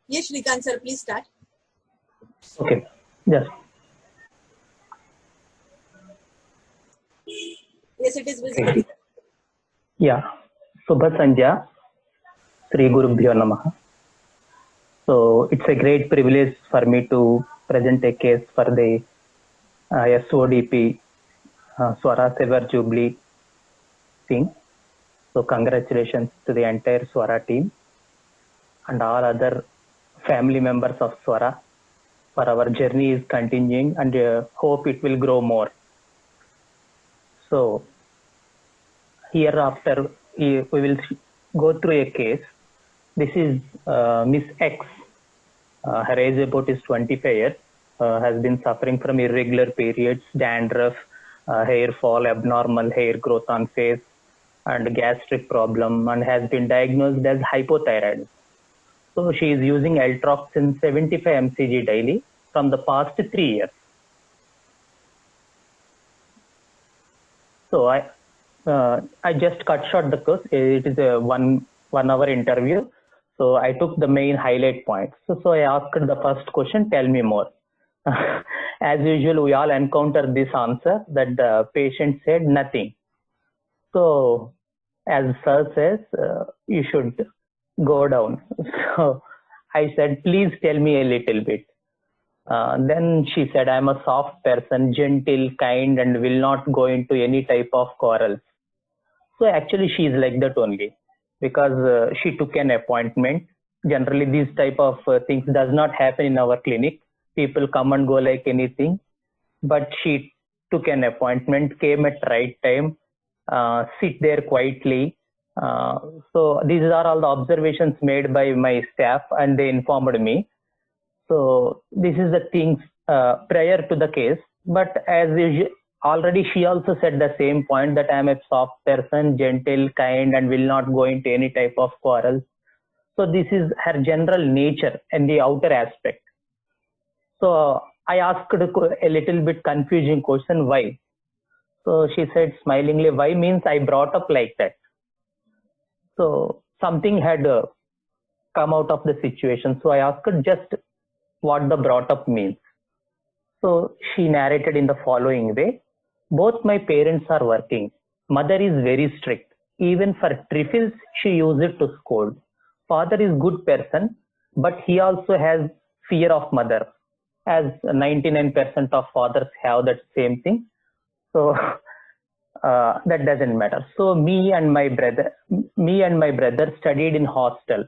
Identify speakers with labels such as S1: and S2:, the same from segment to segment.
S1: Yes, Srikanth sir, please start.
S2: Okay, yes.
S1: Yes, it is visible.
S2: Yeah. Subha Sandhya, Sri Gurubhyo Namaha. So it's a great privilege for me to present a case for the SODP Swara Silver Jubilee thing. So congratulations to the entire Swara team and all other family members of Swara. For our journey is continuing and hope it will grow more. So hereafter we will go through a case. This is Miss X. Her age about is 25 years. Has been suffering from irregular periods, dandruff, hair fall, abnormal hair growth on face, and gastric problem, and has been diagnosed as hypothyroid. So she is using Eltroxin 75 mcg daily from the past 3 years. So I just cut short the course. It is a one hour interview. So I took the main highlight points. So I asked the first question, tell me more. As usual, we all encounter this answer that the patient said nothing. So as sir says, you should go down. So I said, please tell me a little bit. Then she said, I'm a soft person, gentle, kind, and will not go into any type of quarrels. So actually she is like that only, because she took an appointment. Generally these type of things does not happen in our clinic. People come and go like anything, but she took an appointment, came at right time, sit there quietly. So these are all the observations made by my staff and they informed me. So this is the things prior to the case, but as usual, already she also said the same point that I am a soft person, gentle, kind, and will not go into any type of quarrels. So this is her general nature and the outer aspect. So I asked a little bit confusing question, why? So she said smilingly, why means I brought up like that. So something had come out of the situation. So I asked her just what the brought up means. So she narrated in the following way. Both my parents are working. Mother is very strict. Even for trifles, she uses it to scold. Father is good person, but he also has fear of mother, as 99% of fathers have that same thing. So that doesn't matter. So me and my brother studied in hostel.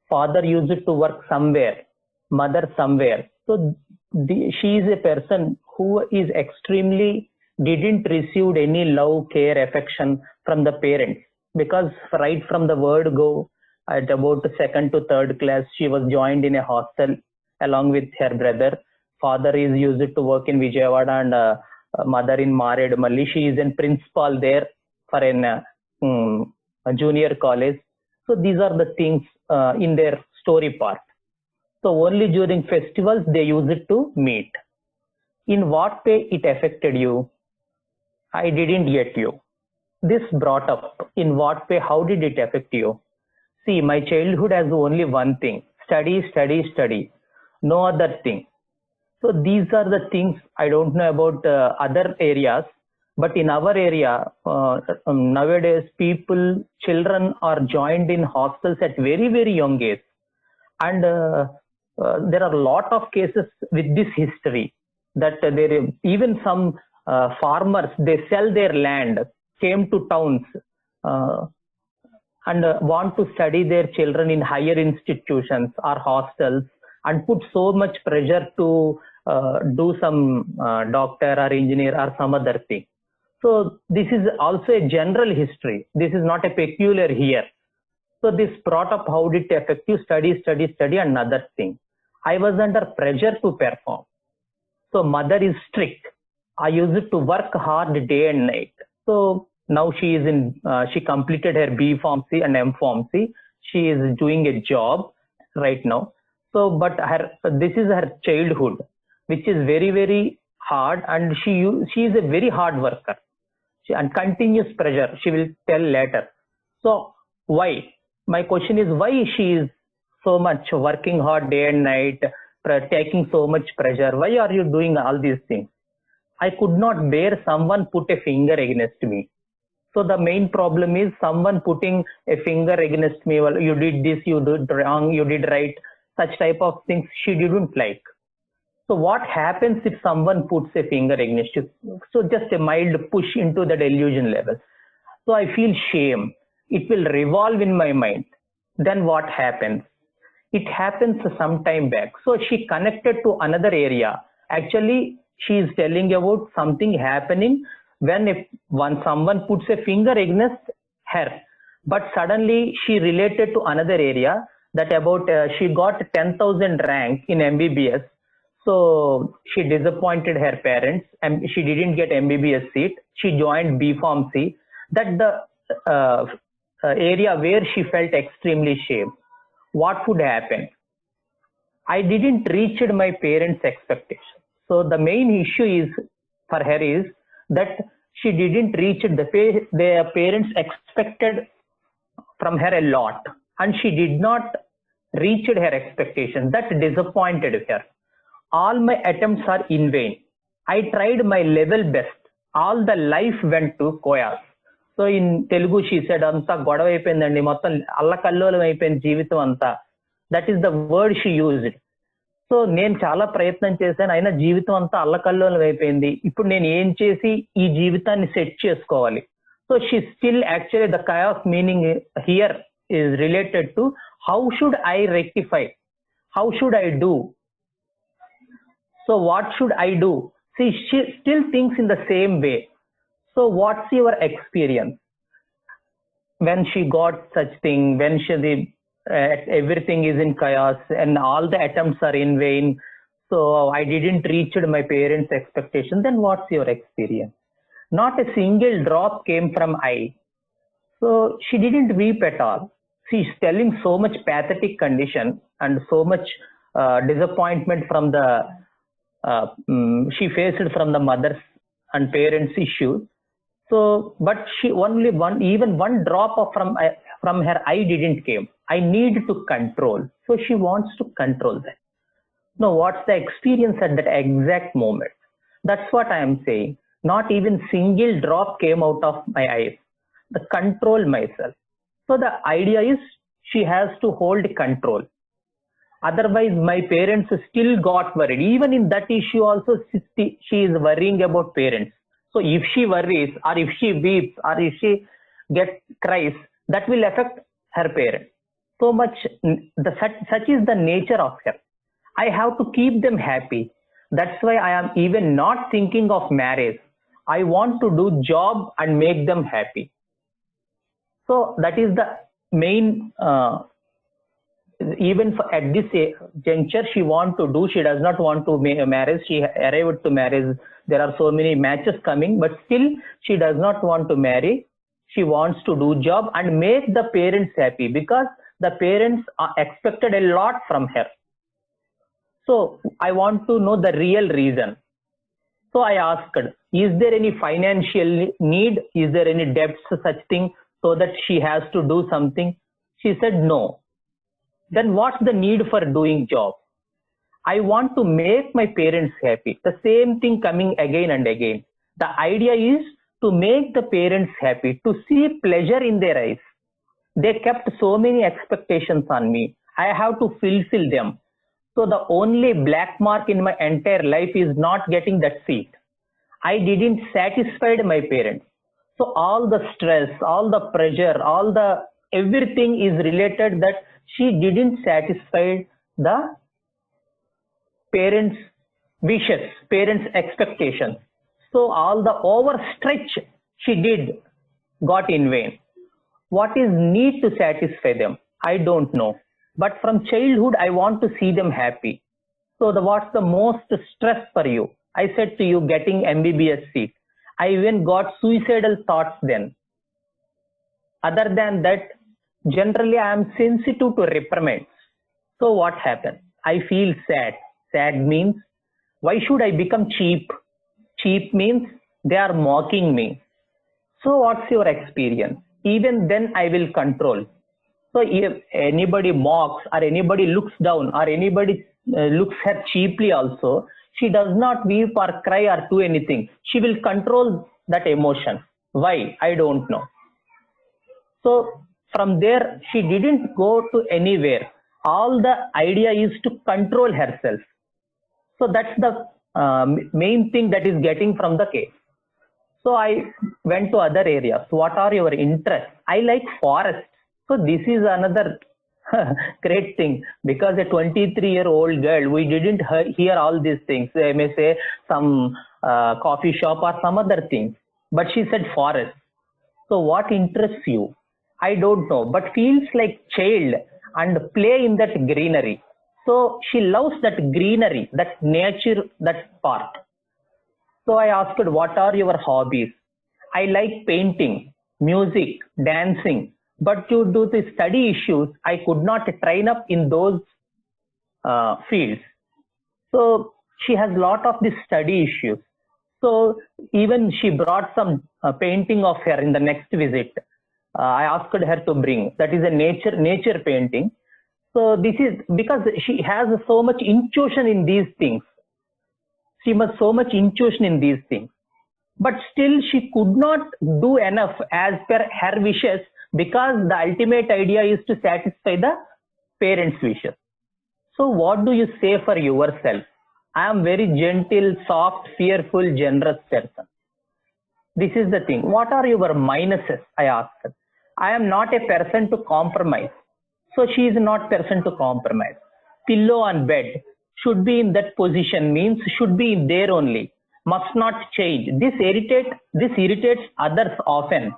S2: Father used it to work somewhere, mother somewhere. So she is a person who is extremely didn't receive any love, care, affection from the parents, because right from the word go at about 2nd to 3rd class, she was joined in a hostel along with her brother. Father is used to work in Vijayawada and mother in Maredmalli. She is in principal there for a junior college. So these are the things in their story part. So only during festivals they use it to meet. In what way it affected you? I didn't get you. This brought up, in what way, how did it affect you? See, my childhood has only one thing, study, study, study, no other thing. So these are the things I don't know about other areas, but in our area, nowadays children are joined in hostels at very, very young age. And there are a lot of cases with this history that there even some farmers, they sell their land, came to towns and want to study their children in higher institutions or hostels and put so much pressure to do some doctor or engineer or some other thing. So this is also a general history. This is not a peculiar here. So this brought up how did it affect you? Study, study, study, another thing. I was under pressure to perform. So mother is strict. I used to work hard day and night. So now she is she completed her B Pharmacy and M Pharmacy. She is doing a job right now. So, but this is her childhood, which is very, very hard, and she is a very hard worker. And continuous pressure, she will tell later. So why? My question is, why she is so much, working hard day and night, taking so much pressure. Why are you doing all these things? I could not bear someone put a finger against me. So the main problem is someone putting a finger against me. Well, you did this, you did wrong, you did right. Such type of things she didn't like. So what happens if someone puts a finger against you? So just a mild push into the delusion level. So I feel shame. It will revolve in my mind. Then what happens? It happens some time back. So she connected to another area. Actually, she is telling about something happening when someone puts a finger against her. But suddenly she related to another area that about she got 10,000 rank in MBBS. So she disappointed her parents and she didn't get MBBS seat. She joined B Pharmacy. That's the area where she felt extremely shame. What would happen? I didn't reach my parents' expectations. So the main issue is for her is that she didn't reach their parents expected from her a lot, and she did not reach her expectations. That disappointed her. All my attempts are in vain. I tried my level best. All the life went to chaos. So in Telugu she said, "Anta godava ayipoyindandi, mottam allakallolam ayipoyindi jeevitam anta." That is the word she used. So నేను చాలా ప్రయత్నం చేశాను, అయినా జీవితం అంతా అల్లకల్లోలం అయిపోయింది. ఇప్పుడు నేను ఏం చేసి ఈ జీవితాన్ని సెట్ చేసుకోవాలి? So she still actually the chaos meaning here is related to how should I rectify? How should I do? So what should I do? See, she still thinks in the same way. So what's your experience? When she got such thing, when everything is in chaos and all the attempts are in vain, so I didn't reach my parents' expectation, then what's your experience? Not a single drop came from eye. So she didn't weep at all. She's telling so much pathetic condition and so much disappointment from the she faced from the mothers and parents issues. So but she only even one drop of from her eye didn't came. I need to control. So she wants to control that. Now what's the experience at that exact moment? That's what I am saying. Not even single drop came out of my eyes. The control myself. So the idea is she has to hold control. Otherwise my parents still got worried. Even in that issue also she is worrying about parents. So if she worries or if she weeps or if she cries, that will affect her parents. So much, such is the nature of her. I have to keep them happy. That's why I am even not thinking of marriage. I want to do job and make them happy. So that is the main, even at this juncture she want to do, she does not want to make a marriage. She arrived to marriage. There are so many matches coming, but still she does not want to marry. She wants to do job and make the parents happy because the parents are expected a lot from her. So I want to know the real reason. So I asked, is there any financial need? Is there any debts, such thing, so that she has to do something? She said no. Then what's the need for doing job? I want to make my parents happy. The same thing coming again and again. The idea is to make the parents happy, to see pleasure in their eyes. They kept so many expectations on me. I have to fulfill them. So the only black mark in my entire life is not getting that seat. I didn't satisfy my parents. So all the stress, all the pressure, everything is related that she didn't satisfy the parents' wishes, parents' expectations. So all the overstretch she did got in vain. What is need to satisfy them? I don't know. But from childhood, I want to see them happy. So what's the most stress for you? I said to you, getting MBBS seat. I even got suicidal thoughts then. Other than that, generally I am sensitive to reprimands. So what happened? I feel sad. Sad means, why should I become cheap? Cheap means they are mocking me. So what's your experience? Even then I will control. So if anybody mocks or anybody looks down or anybody looks her cheaply also, she does not weep or cry or do anything. She will control that emotion. Why? I don't know. So from there, she didn't go to anywhere. All the idea is to control herself. So that's the main thing that is getting from the case. So I went to other areas. What are your interests? I like forest. So this is another great thing, because a 23-year-old girl, we didn't hear all these things. I may say some coffee shop or some other things, but she said forest. So what interests you? I don't know, but feels like child and play in that greenery. So she loves that greenery, that nature, that part. So I asked, what are your hobbies? I like painting, music, dancing, but due to the study issues, I could not train up in those fields. So she has a lot of the study issues. So even she brought some painting of her in the next visit. I asked her to bring. That is a nature painting. So this is because she has so much intuition in these things. She has so much intuition in these things. But still she could not do enough as per her wishes, because the ultimate idea is to satisfy the parents' wishes. So what do you say for yourself? I am very gentle, soft, fearful, generous person. This is the thing. What are your minuses? I asked her. I am not a person to compromise. So she is not person to compromise. Pillow on bed should be in that position, means should be in there only. Must not change. This irritates others often.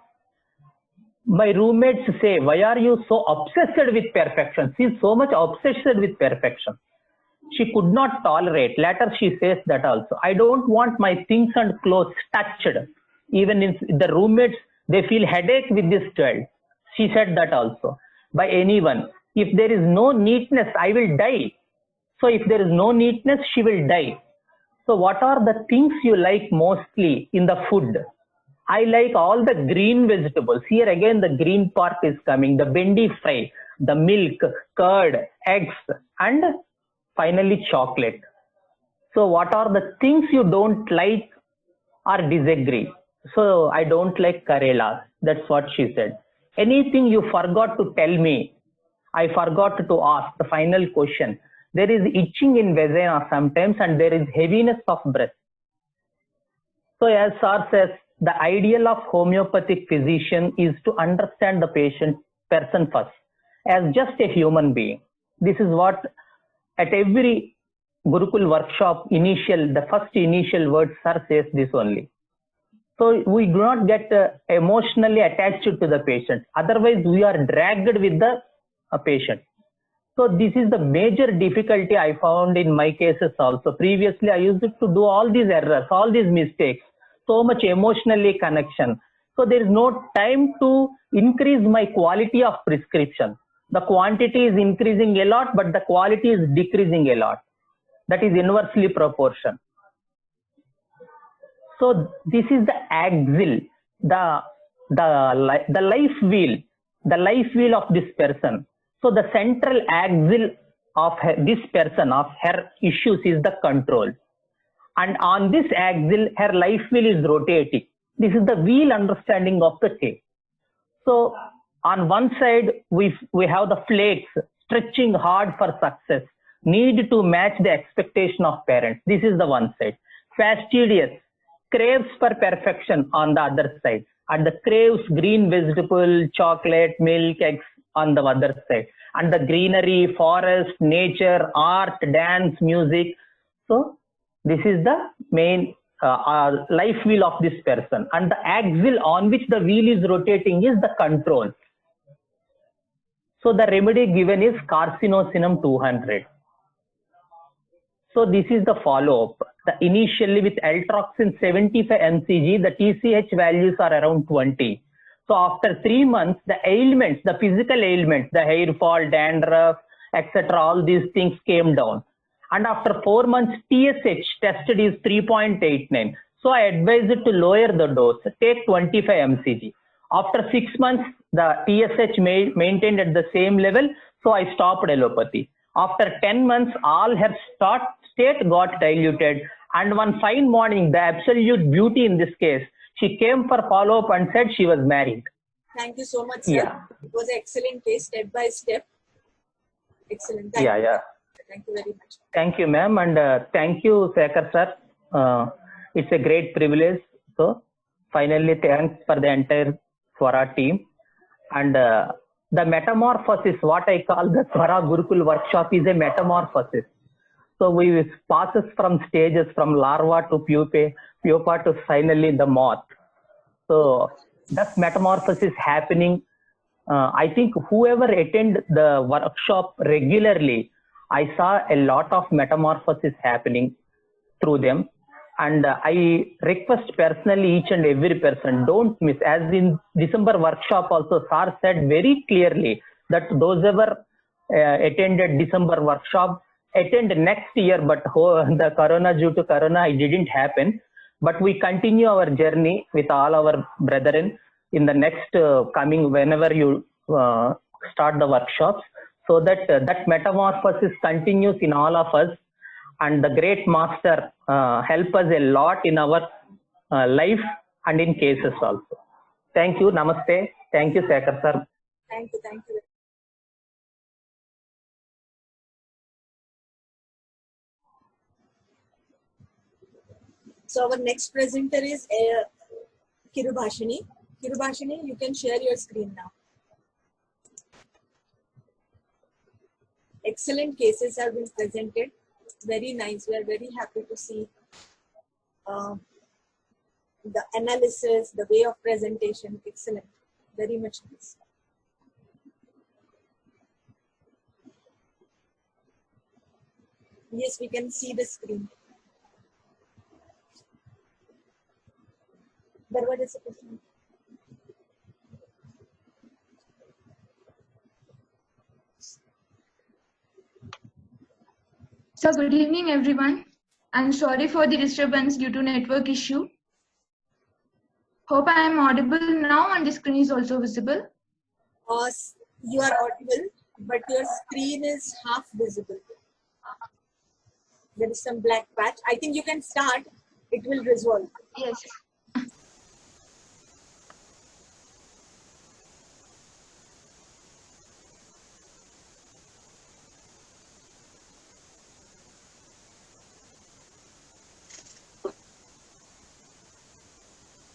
S2: My roommates say, why are you so obsessed with perfection? She is so much obsessed with perfection. She could not tolerate. Later she says that also. I don't want my things and clothes touched. Even if the roommates, they feel headache with this child. She said that also. By anyone. If there is no neatness, I will die. So if there is no neatness, she will die. So what are the things you like mostly in the food? I like all the green vegetables. Here again the green part is coming. The bendi fry, the milk, curd, eggs, and finally chocolate. So what are the things you don't like or disagree? So I don't like Karelas. That's what she said. Anything you forgot to tell me, I forgot to ask. The final question. There is itching in vagina sometimes, and there is heaviness of breast. So as Sir says, the ideal of homeopathic physician is to understand the person first, as just a human being. This is what at every Gurukul workshop, the first initial word Sir says this only. So we do not get emotionally attached to the patient. Otherwise, we are dragged with the patient. So this is the major difficulty I found in my cases also. Previously, I used to do all these errors, all these mistakes, so much emotionally connection. So there is no time to increase my quality of prescription. The quantity is increasing a lot, but the quality is decreasing a lot. That is inversely proportion. So this is the axil, the life wheel of this person. So the central axil of this person, of her issues, is the control. And on this axil, her life wheel is rotating. This is the wheel understanding of the case. So on one side, we have the flakes stretching hard for success, need to match the expectation of parents. This is the one side. Fastidious, craves for perfection on the other side. And the craves green vegetable, chocolate, milk, eggs on the other side. And the greenery, forest, nature, art, dance, music. So this is the main life wheel of this person. And the axle on which the wheel is rotating is the control. So the remedy given is Carcinocin 200. So this is the follow-up. Initially with Eltroxin 75 mcg, the TCH values are around 20. So after 3 months, the ailments, the physical ailments, the hair fall, dandruff, etc., all these things came down. And after 4 months, TSH tested is 3.89. So I advised to lower the dose, take 25 mcg. After 6 months, the TSH maintained at the same level, so I stopped allopathy. After 10 months, all her state got diluted, and one fine morning, the absolute beauty in this case, she came for follow-up and said she was married.
S1: Thank you so much, sir.
S2: Yeah.
S1: It was an excellent case, step by step. Excellent. Thank you. Thank you very much.
S2: Thank you, ma'am, and thank you, Sekhar sir. It's a great privilege. So, finally, thanks for the entire Swara team. And the metamorphosis, what I call the Swara Gurukul workshop, is a metamorphosis. So we passes from stages from larva to pupa to finally the moth. So that metamorphosis happening. I think whoever attend the workshop regularly, I saw a lot of metamorphosis happening through them. And I request personally each and every person, don't miss. As in December workshop also, Sir said very clearly that those ever attended December workshop, attend next year, but the corona, due to corona, it didn't happen. But we continue our journey with all our brethren in the next coming, whenever you start the workshops, so that that metamorphosis continues in all of us. And the great master help us a lot in our life and in cases also. Thank you. Namaste. Thank you, Sekhar sir.
S1: Thank you. Thank you. So our next presenter is Kirubashini. Kirubashini, you can share your screen now. Excellent cases have been presented. Very nice. We are very happy to see the analysis, the way of presentation. Excellent. Very much nice. Yes, we can see the screen. But what is the question?
S3: So good evening, everyone. I'm sorry for the disturbance due to network issue. Hope I am audible now and the screen is also visible.
S1: You are audible, but your screen is half visible. There is some black patch. I think you can start. It will resolve.
S3: Yes.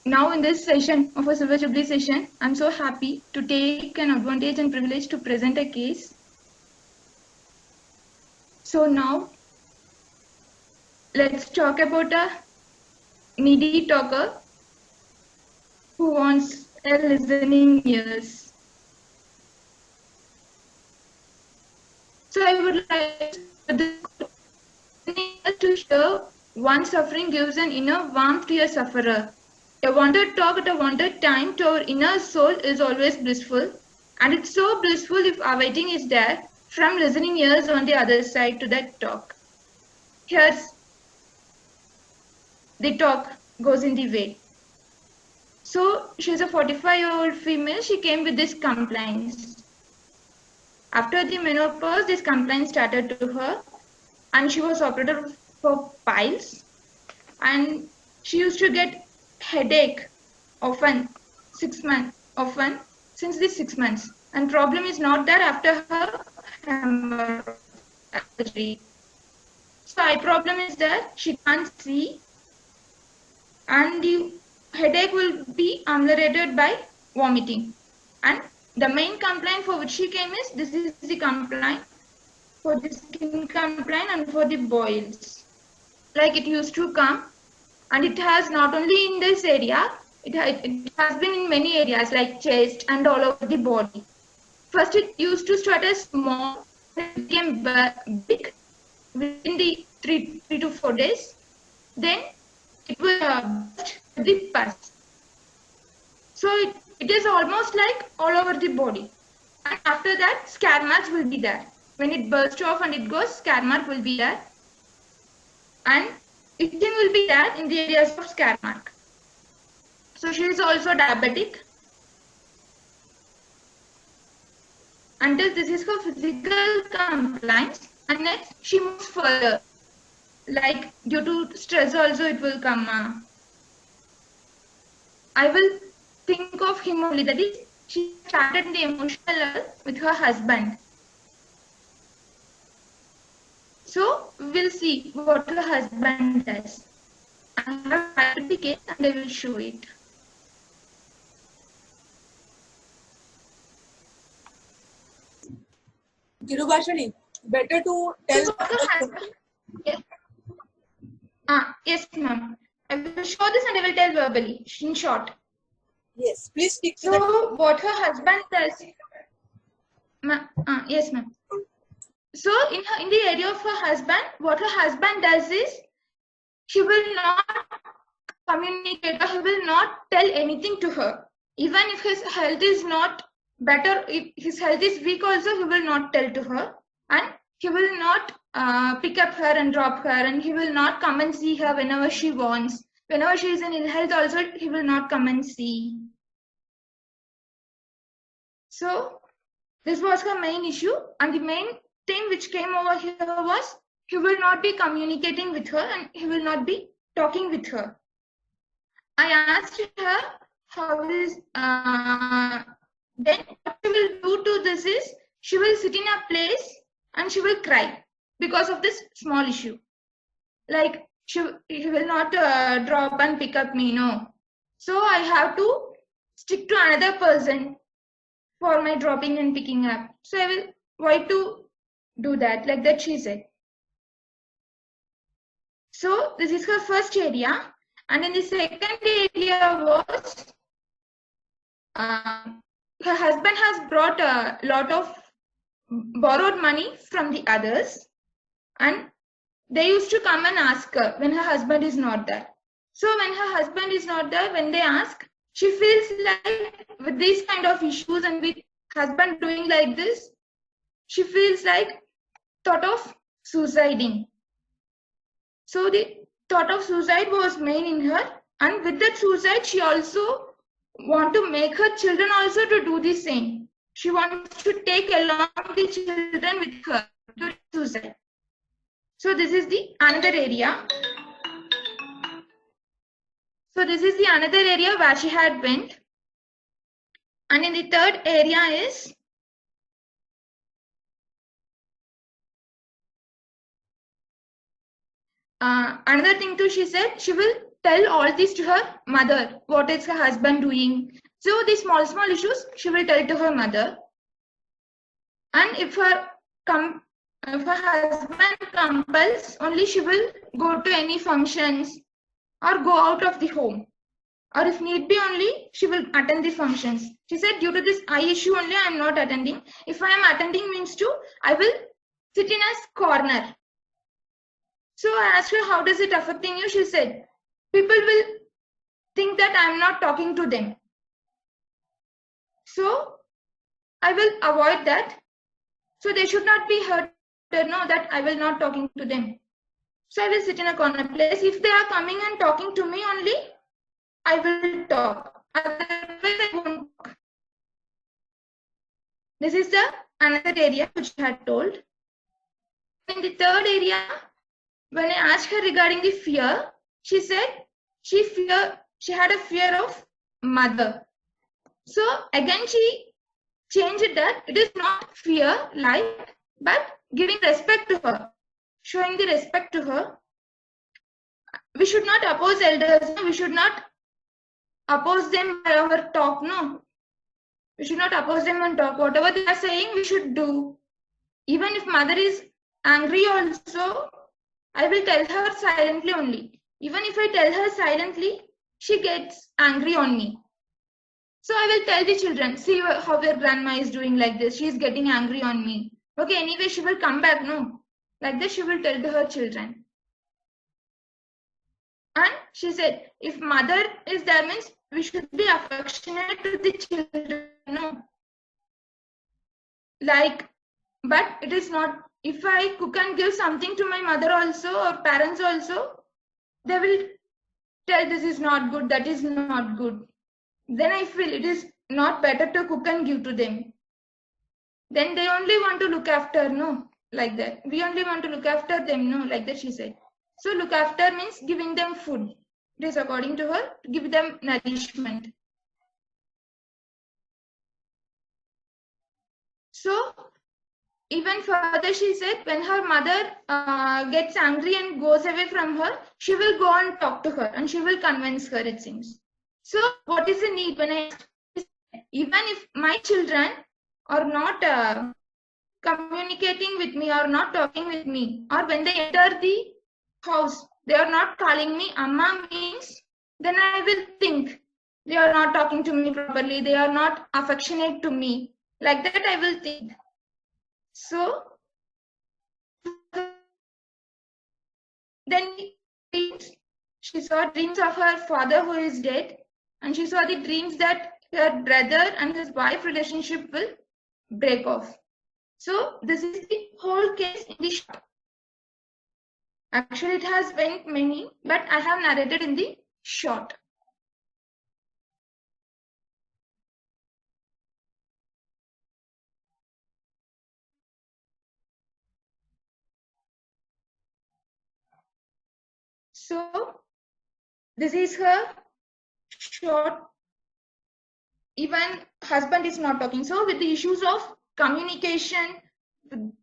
S3: Now in this session of a Silver Jubilee session, I'm so happy to take an advantage and privilege to present a case. So now, let's talk about a needy talker who wants a listening ears. So I would like to share one suffering gives an inner warmth to a sufferer. A wanted talk at a wanted time to our inner soul is always blissful, and it's so blissful if awaiting is there from listening ears on the other side to that talk. Here's the talk goes in the way. So she's a 45-year-old female. She came with this complaints. After the menopause, this complaint started to her, and she was operated for piles, and she used to get headache often since the 6 months, and problem is not that after her surgery. So eye problem is that she can't see, and the headache will be ameliorated by vomiting. And the main complaint for which she came is this is the complaint for the skin complaint and for the boils. Like it used to come. And it has not only in this area, it has been in many areas like chest and all over the body. First, it used to start as small, it became big within the 3 to 4 days. Then it will burst the pus. So it is almost like all over the body. And after that, scar marks will be there. When it bursts off and it goes, scar mark will be there. And itching will be there in the areas of scar mark. So she is also diabetic, until this is her physical compliance, and next she moves further. Like due to stress also it will come. I will think of him only. That is, she started the emotional level with her husband. So we'll see what her husband does. I have the case and I will show it.
S1: Kirubashini, better to tell.
S3: Yes, yes ma'am. I will show this and I will tell verbally, in short.
S1: Yes, please stick to
S3: So what her husband does. Yes ma'am. So in the area of her husband, what her husband does is, he will not communicate or he will not tell anything to her. Even if his health is not better, if his health is weak also, he will not tell to her. And he will not pick up her and drop her, and he will not come and see her whenever she wants. Whenever she is in ill health also, he will not come and see. So this was her main issue, and the main thing which came over here was, he will not be communicating with her and he will not be talking with her. I asked her how is, then what she will do to this is, she will sit in a place and she will cry because of this small issue. Like he will not drop and pick up me, no. So I have to stick to another person for my dropping and picking up. So I will why to do that, like that she said. So this is her first area, and in the second area was, her husband has brought a lot of borrowed money from the others, and they used to come and ask her when her husband is not there. So when her husband is not there, when they ask, she feels like with these kind of issues and with husband doing like this, she feels like thought of suiciding. So the thought of suicide was main in her, and with that suicide, she also want to make her children also to do the same. She wants to take along the children with her to suicide. So this is the another area. So this is the another area where she had went. And in the third area is, another thing too, she said she will tell all this to her mother, what is her husband doing. So these small issues she will tell to her mother. And if her husband compels, only she will go to any functions or go out of the home. Or if need be, only she will attend the functions. She said, due to this eye issue only, I am not attending. If I am attending means to, I will sit in a corner. So I asked her, how does it affecting you? She said, people will think that I am not talking to them. So I will avoid that. So they should not be hurt to know that I will not talking to them. So I will sit in a corner place. If they are coming and talking to me only, I will talk. Otherwise, I won't talk. This is the another area which I had told. In the third area, when I asked her regarding the fear, she said she had a fear of mother. So again, she changed that it is not fear like, but giving respect to her, showing the respect to her. We should not oppose elders. We should not oppose them by our talk. No, we should not oppose them and talk. Whatever they are saying, we should do. Even if mother is angry also, I will tell her silently only. Even if I tell her silently, she gets angry on me. So I will tell the children, see how your grandma is doing like this. She is getting angry on me. Okay, anyway, she will come back. No, like this she will tell to her children. And she said, if mother is there means we should be affectionate to the children. No. Like, but it is not. If I cook and give something to my mother also or parents also, they will tell this is not good, that is not good. Then I feel it is not better to cook and give to them. then they only want to look after, no, like that. We only want to look after them, no, like that she said. So look after means giving them food. It is according to her, to give them nourishment. So even further she said, when her mother gets angry and goes away from her, she will go and talk to her and she will convince her, it seems. So what is the need? When I even if my children are not communicating with me or not talking with me, or when they enter the house, they are not calling me Amma means, then I will think they are not talking to me properly, they are not affectionate to me. Like that I will think. So then she saw dreams of her father who is dead, and she saw the dreams that her brother and his wife relationship will break off. So this is the whole case in the short. Actually, it has went many, but I have narrated in the short. So this is her short. Even husband is not talking. So with the issues of communication,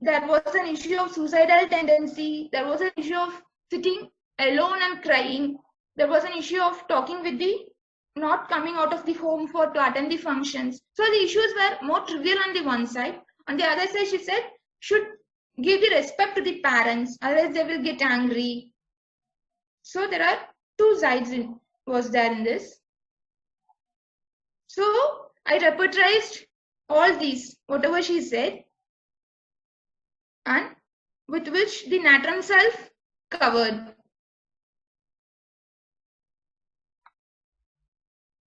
S3: there was an issue of suicidal tendency. There was an issue of sitting alone and crying. There was an issue of talking with the not coming out of the home to attend the functions. So the issues were more trivial on the one side. On the other side, she said, should give the respect to the parents, otherwise they will get angry. So there are two sides was there in this. So I repertorized all these, whatever she said, and with which the Natrum Sulph covered.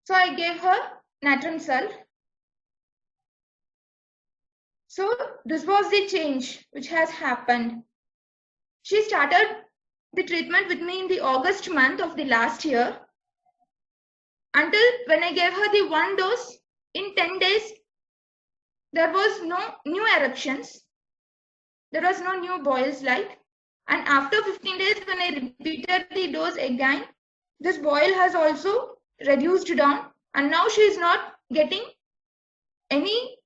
S3: So I gave her Natrum Sulph. So this was the change which has happened. She started the treatment with me in the August month of the last year. Until when I gave her the one dose, in 10 days, there was no new eruptions. There was no new boils like. And after 15 days, when I repeated the dose again, this boil has also reduced down. And now she is not getting any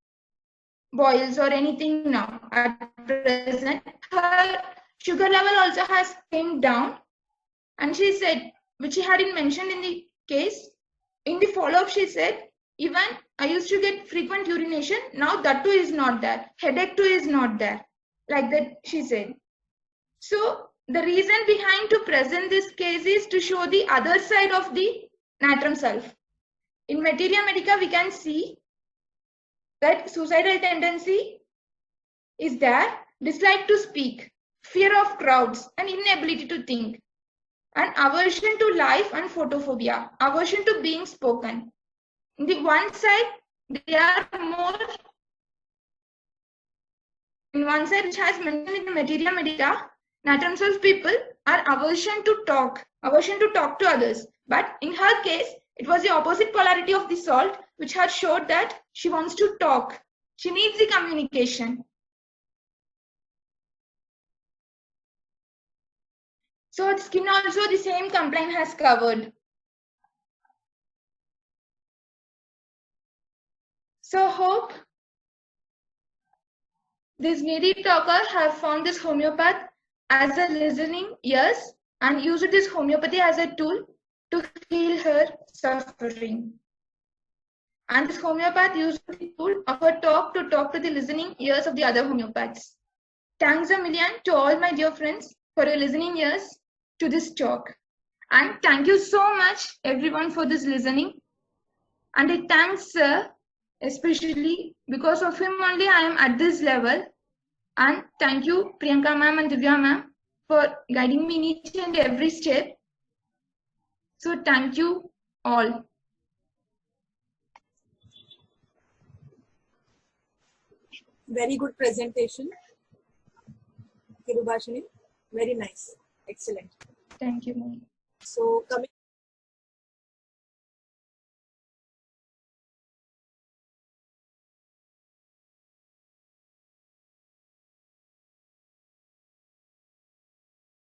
S3: boils or anything now. At present, her sugar level also has came down. And she said, which she hadn't mentioned in the case, in the follow-up, she said, even I used to get frequent urination. Now that too is not there. Headache too is not there. Like that, she said. So the reason behind to present this case is to show the other side of the Natrum Sulph. In Materia Medica, we can see that suicidal tendency is there, dislike to speak, fear of crowds, and inability to think. And aversion to life and photophobia, aversion to being spoken. In the one side, they are more, in one side which has mentioned in the Materia Medica, Natrum Sulph people are aversion to talk to others. But in her case, it was the opposite polarity of the salt, which had showed that she wants to talk. She needs the communication. So skin also the same complaint has covered. So hope this needy talker have found this homeopath as a listening ears and used this homeopathy as a tool to heal her suffering. And this homeopath used the tool of her talk to the listening ears of the other homeopaths. Thanks a million to all my dear friends for your listening ears to this talk. And thank you so much everyone for this listening. And I thanks Sir, especially because of him only I am at this level. And thank you Priyanka ma'am and Divya ma'am for guiding me in each and every step. So thank you all.
S1: Very good presentation, Kirubashini. Very nice. Excellent.
S3: Thank you, ma'am.
S1: So coming